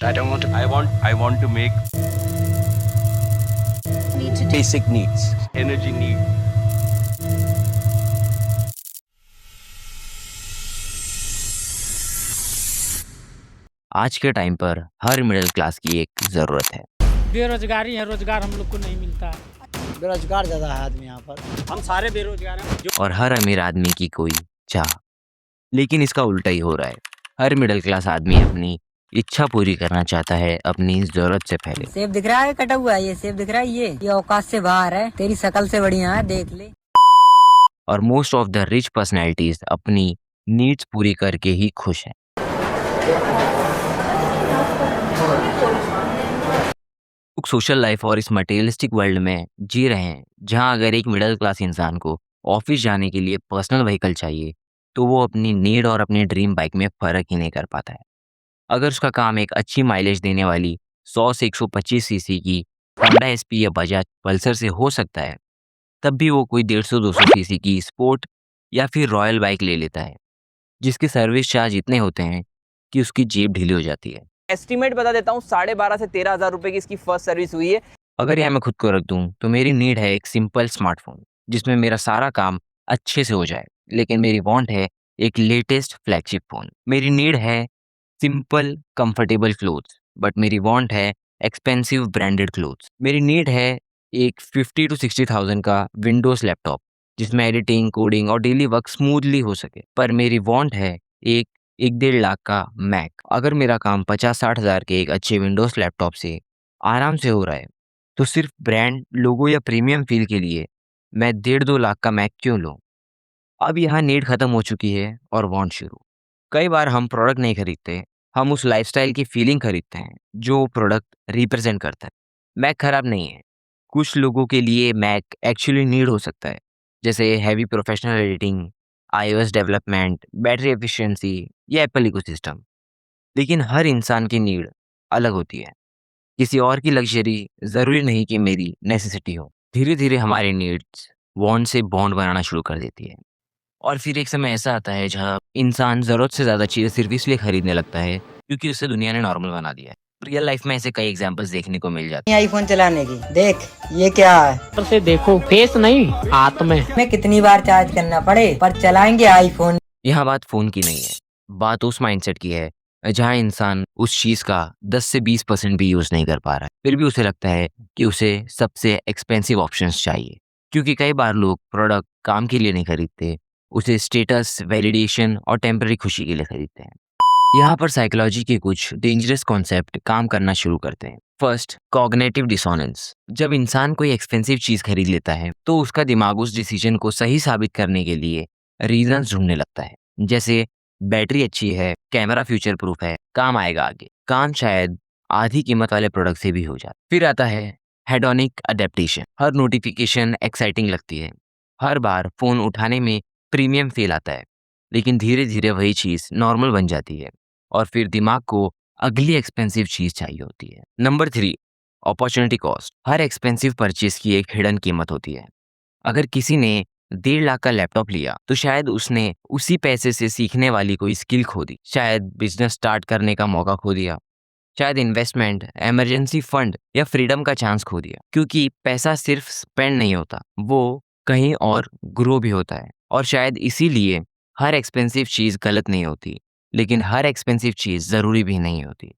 I want to make need to do. basic needs. energy need. आज के time पर हर middle class की एक ज़रूरत है। बेरोजगारी है, रोजगार हम लोग को नहीं मिलता है। बेरोजगार ज़्यादा है आदमी यहाँ पर। हम सारे बेरोजगार हैं। और हर अमीर आदमी की कोई चाह। लेकिन इसका उल्टा ही हो रहा है। हर मिडिल क्लास आदमी अपनी इच्छा पूरी करना चाहता है अपनी ज़रूरत से पहले। सेब दिख रहा है कटा हुआ है, ये सेब दिख रहा है, ये औकात से बाहर है, तेरी शकल से बढ़िया है, देख ले। और most of the rich personalities अपनी नीड्स पूरी करके ही खुश हैं। लोग सोशल लाइफ और इस मटेरियलिस्टिक वर्ल्ड में जी रहे हैं जहां अगर एक मिडिल क्लास इंसान को ऑफिस जाने के लिए पर्सनल व्हीकल चाहिए तो वो अपनी नीड और अपनी ड्रीम बाइक में फ़र्क ही नहीं कर पाता है। अगर उसका काम एक अच्छी माइलेज देने वाली 100 से 125 सीसी की होंडा एसपी या बजाज पल्सर से हो सकता है, तब भी वो कोई 150-200 सीसी की स्पोर्ट या फिर रॉयल बाइक ले लेता है जिसके सर्विस चार्ज इतने होते हैं कि उसकी जेब ढीली हो जाती है। एस्टिमेट बता देता हूँ, 12,500 से 13,000 रुपए की इसकी फर्स्ट सर्विस हुई है। अगर यहाँ मैं खुद को रख दूँ तो मेरी नीड है एक सिंपल स्मार्टफोन जिसमें मेरा सारा काम अच्छे से हो जाए, लेकिन मेरी वांट है एक लेटेस्ट फ्लैगशिप फ़ोन। मेरी नीड है सिंपल कंफर्टेबल क्लोथ्स, बट मेरी वांट है एक्सपेंसिव ब्रांडेड क्लोथ्स। मेरी नीड है एक 50 to 60,000 का विंडोज़ लैपटॉप जिसमें एडिटिंग, कोडिंग और डेली वर्क स्मूथली हो सके। पर मेरी वांट है एक 1-1.5 लाख का मैक। अगर मेरा काम 50-60 हज़ार के एक अच्छे विंडोज़ लैपटॉप से आराम से हो रहा है तो सिर्फ ब्रांड, लोगो या प्रीमियम फील के लिए मैं 1.5-2 लाख का मैक क्यों लूँ? अब यहाँ नीड खत्म हो चुकी है और वांट शुरू। कई बार हम प्रोडक्ट नहीं खरीदते, हम उस लाइफस्टाइल की फीलिंग खरीदते हैं जो प्रोडक्ट रिप्रेजेंट करता है। मैक खराब नहीं है, कुछ लोगों के लिए मैक एक्चुअली नीड हो सकता है, जैसे heavy professional editing, iOS development, battery efficiency या एप्पल इकोसिस्टम। लेकिन हर इंसान की नीड अलग होती है। किसी और की लग्जरी ज़रूरी नहीं कि मेरी नेसेसिटी हो। धीरे धीरे हमारी नीड्स वांट से बॉन्ड बनाना शुरू कर देती है और फिर एक समय ऐसा आता है जहाँ इंसान ज़रूरत से ज़्यादा चीज़ें सिर्फ इसलिए खरीदने लगता है क्योंकि उसे दुनिया ने नॉर्मल बना दिया है। रियल लाइफ में ऐसे कई एग्जांपल्स देखने को मिल जाते हैं। आईफोन चलाने की देख, ये क्या है? ऊपर से देखो, फेस नहीं हाथ में। हमें कितनी बार चार्ज करना पड़े पर चलाएंगे आईफोन। यहाँ बात फ़ोन की नहीं है, बात उस माइंडसेट की है जहाँ इंसान उस चीज़ का 10 से 20% भी यूज़ नहीं कर पा रहा है, फिर भी उसे लगता है कि उसे सबसे एक्सपेंसिव ऑप्शंस चाहिए। क्योंकि कई बार लोग प्रोडक्ट काम के लिए नहीं खरीदते, उसे स्टेटस, वैलिडेशन और टेम्पररी खुशी के लिए खरीदते हैं। यहाँ पर साइकोलॉजी के कुछ डेंजरस कॉन्सेप्ट काम करना शुरू करते हैं। First, cognitive dissonance. जब इंसान कोई एक्सपेंसिव चीज़ खरीद लेता है तो उसका दिमाग उस डिसीजन को सही साबित करने के लिए रीजंस ढूंढने लगता है, जैसे बैटरी अच्छी है, कैमरा फ्यूचर प्रूफ है, काम आएगा आगे। काम शायद आधी कीमत वाले प्रोडक्ट से भी हो जाता। फिर आता है हेडोनिक अडेप्टेशन। हर नोटिफिकेशन एक्साइटिंग लगती है, हर बार फ़ोन उठाने में प्रीमियम फील आता है, लेकिन धीरे धीरे वही चीज़ नॉर्मल बन जाती है और फिर दिमाग को अगली एक्सपेंसिव चीज़ चाहिए होती है। Number 3, opportunity cost. हर एक्सपेंसिव परचेज की एक हिडन कीमत होती है। अगर किसी ने 1.5 लाख का लैपटॉप लिया तो शायद उसने उसी पैसे से सीखने वाली कोई स्किल खो दी, शायद बिजनेस स्टार्ट करने का मौका खो दिया, शायद इन्वेस्टमेंट, इमरजेंसी फंड या फ्रीडम का चांस खो दिया। क्योंकि पैसा सिर्फ स्पेंड नहीं होता, वो कहीं और ग्रो भी होता है। और शायद इसीलिए हर एक्सपेंसिव चीज़ गलत नहीं होती, लेकिन हर एक्सपेंसिव चीज़ ज़रूरी भी नहीं होती।